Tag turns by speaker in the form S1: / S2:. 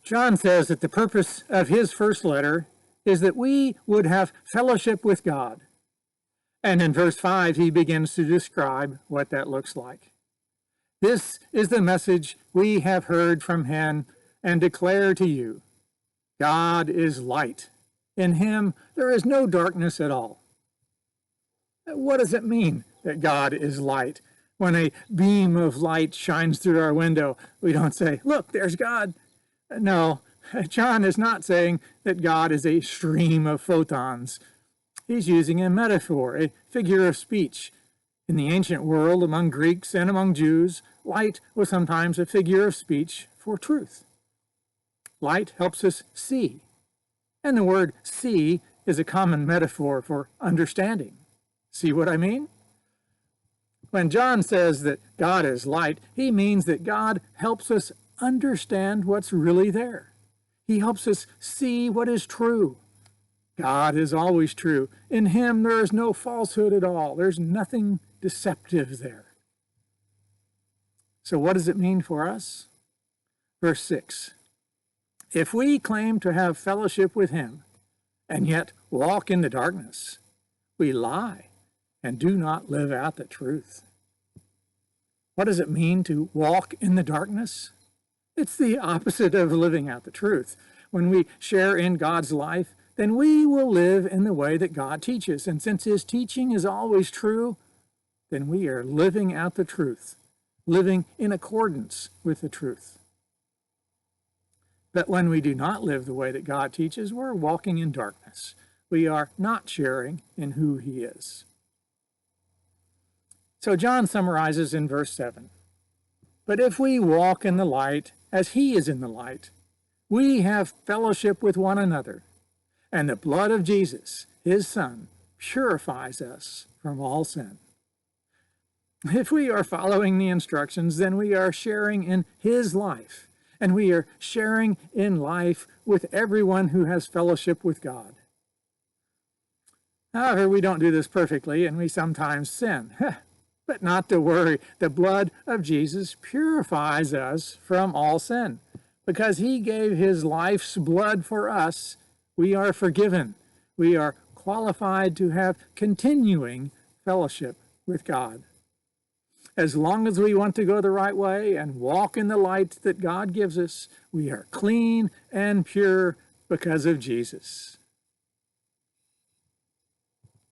S1: John says that the purpose of his first letter is that we would have fellowship with God. And in verse 5, he begins to describe what that looks like. This is the message we have heard from him and declare to you. God is light. In him there is no darkness at all. What does it mean that God is light? When a beam of light shines through our window, we don't say, look, there's God. No, John is not saying that God is a stream of photons. He's using a metaphor, a figure of speech. In the ancient world, among Greeks and among Jews, light was sometimes a figure of speech for truth. Light helps us see, and the word see is a common metaphor for understanding. See what I mean? When John says that God is light, he means that God helps us understand what's really there. He helps us see what is true. God is always true. In him there is no falsehood at all. There's nothing deceptive there. So what does it mean for us? Verse 6. If we claim to have fellowship with him and yet walk in the darkness, we lie and do not live out the truth. What does it mean to walk in the darkness? It's the opposite of living out the truth. When we share in God's life, then we will live in the way that God teaches. And since his teaching is always true, then we are living out the truth, living in accordance with the truth. But when we do not live the way that God teaches, we're walking in darkness. We are not sharing in who he is. So John summarizes in verse 7. But if we walk in the light as he is in the light, we have fellowship with one another, and the blood of Jesus, his Son, purifies us from all sin. If we are following the instructions, then we are sharing in his life, and we are sharing in life with everyone who has fellowship with God. However, we don't do this perfectly, and we sometimes sin. But not to worry, the blood of Jesus purifies us from all sin. Because he gave his life's blood for us, we are forgiven. We are qualified to have continuing fellowship with God. As long as we want to go the right way and walk in the light that God gives us, we are clean and pure because of Jesus.